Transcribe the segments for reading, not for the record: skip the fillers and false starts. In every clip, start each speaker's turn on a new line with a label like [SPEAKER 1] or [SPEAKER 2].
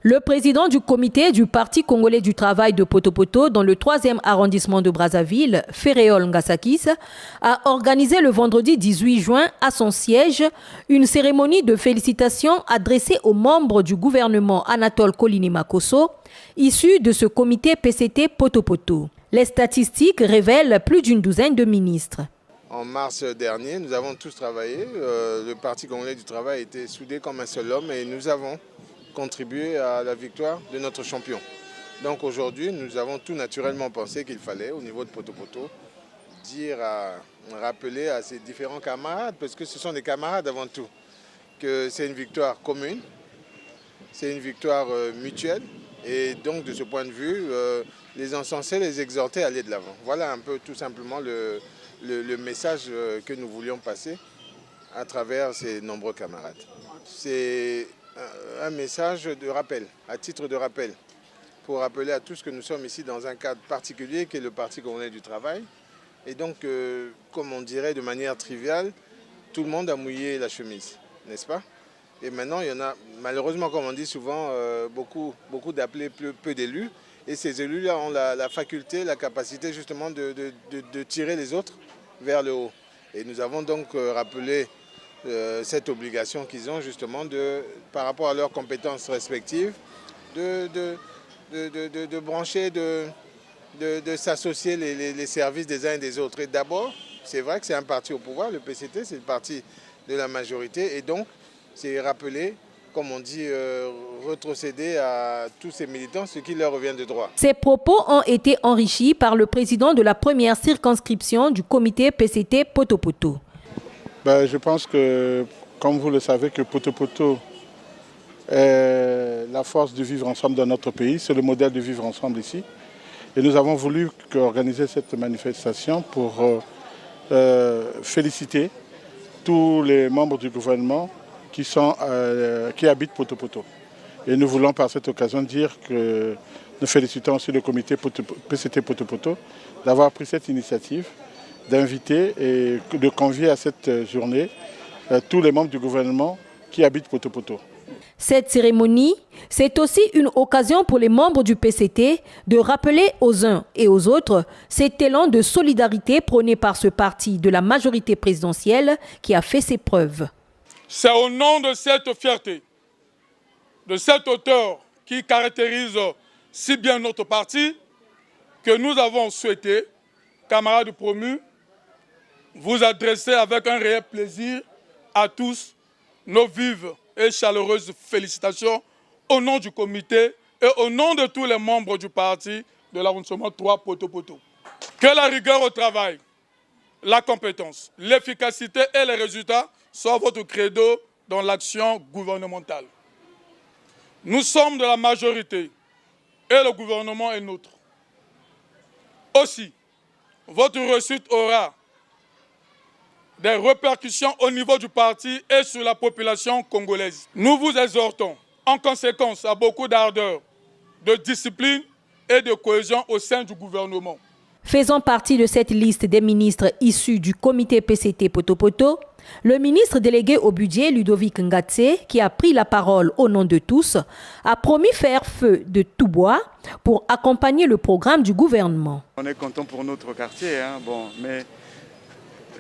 [SPEAKER 1] Le président du comité du Parti congolais du travail de Poto-Poto dans le 3e arrondissement de Brazzaville, Ferréol Ngasakis, a organisé le vendredi 18 juin à son siège une cérémonie de félicitations adressée aux membres du gouvernement Anatole Kolini-Makosso, issus de ce comité PCT Poto-Poto. Les statistiques révèlent plus d'une douzaine de ministres.
[SPEAKER 2] En mars dernier, nous avons tous travaillé. Le Parti congolais du travail était soudé comme un seul homme et nous avons contribué à la victoire de notre champion. Donc aujourd'hui, nous avons tout naturellement pensé qu'il fallait, au niveau de Poto-Poto, rappeler à ces différents camarades, parce que ce sont des camarades avant tout, que c'est une victoire commune, c'est une victoire mutuelle. Et donc de ce point de vue, les encenser, les exhorter à aller de l'avant. Voilà un peu tout simplement le message que nous voulions passer à travers ces nombreux camarades. C'est un message de rappel, à titre de rappel, pour rappeler à tous que nous sommes ici dans un cadre particulier qui est le Parti congolais du travail. Et donc, comme on dirait de manière triviale, tout le monde a mouillé la chemise, n'est-ce pas? Et maintenant, il y en a, malheureusement, comme on dit souvent, beaucoup d'appelés, peu d'élus. Et ces élus-là ont la faculté, la capacité justement de tirer les autres vers le haut. Et nous avons donc rappelé cette obligation qu'ils ont justement par rapport à leurs compétences respectives, de brancher, de s'associer les services des uns et des autres. Et d'abord, c'est vrai que c'est un parti au pouvoir, le PCT, c'est le parti de la majorité. Et donc, c'est rappeler, comme on dit, retrocéder à tous ces militants ce qui leur revient de droit.
[SPEAKER 1] Ces propos ont été enrichis par le président de la première circonscription du comité PCT Poto-Poto.
[SPEAKER 3] Je pense que, comme vous le savez, que Poto-Poto est la force du vivre ensemble dans notre pays. C'est le modèle de vivre ensemble ici. Et nous avons voulu organiser cette manifestation pour féliciter tous les membres du gouvernement qui habitent Poto-Poto. Et nous voulons par cette occasion dire que nous félicitons aussi le comité PCT Poto-Poto d'avoir pris cette initiative, d'inviter et de convier à cette journée tous les membres du gouvernement qui habitent Poto-Poto.
[SPEAKER 1] Cette cérémonie, c'est aussi une occasion pour les membres du PCT de rappeler aux uns et aux autres cet élan de solidarité prôné par ce parti de la majorité présidentielle qui a fait ses preuves.
[SPEAKER 4] C'est au nom de cette fierté, de cette hauteur qui caractérise si bien notre parti, que nous avons souhaité, camarades promus, vous adresser avec un réel plaisir à tous nos vives et chaleureuses félicitations au nom du comité et au nom de tous les membres du parti de l'arrondissement 3 Poto-Poto. Que la rigueur au travail, la compétence, l'efficacité et les résultats soient votre credo dans l'action gouvernementale. Nous sommes de la majorité et le gouvernement est nôtre. Aussi, votre réussite aura des répercussions au niveau du parti et sur la population congolaise. Nous vous exhortons en conséquence à beaucoup d'ardeur, de discipline et de cohésion au sein du gouvernement.
[SPEAKER 1] Faisant partie de cette liste des ministres issus du comité PCT Poto-Poto, le ministre délégué au budget Ludovic Ngatse, qui a pris la parole au nom de tous, a promis faire feu de tout bois pour accompagner le programme du gouvernement.
[SPEAKER 5] On est content pour notre quartier, mais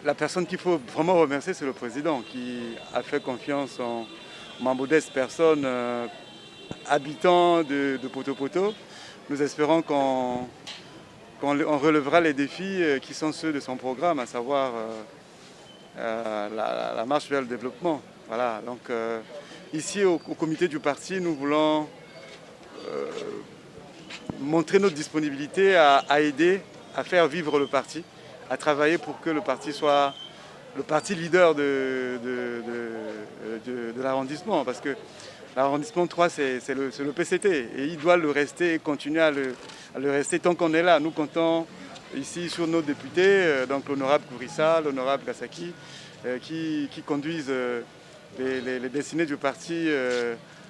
[SPEAKER 5] la personne qu'il faut vraiment remercier, c'est le président qui a fait confiance en ma modeste personne, habitant de Poto-Poto. Nous espérons qu'on relèvera les défis qui sont ceux de son programme, à savoir la marche vers le développement. Voilà, donc ici au comité du parti, nous voulons montrer notre disponibilité à aider, à faire vivre le parti, à travailler pour que le parti soit le parti leader de l'arrondissement, parce que l'arrondissement 3, c'est le PCT, et il doit le rester et continuer à le rester tant qu'on est là. Nous comptons ici sur nos députés, donc l'honorable Kourissa, l'honorable Gasaki, qui conduisent les destinées du parti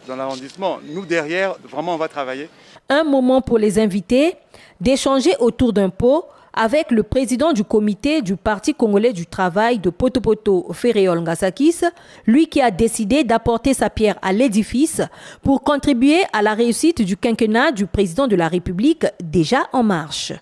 [SPEAKER 5] dans l'arrondissement. Nous, derrière, vraiment, on va travailler.
[SPEAKER 1] Un moment pour les invités d'échanger autour d'un pot avec le président du comité du Parti congolais du travail de Poto-Poto, Ferréol Ngasakis, lui qui a décidé d'apporter sa pierre à l'édifice pour contribuer à la réussite du quinquennat du président de la République déjà en marche.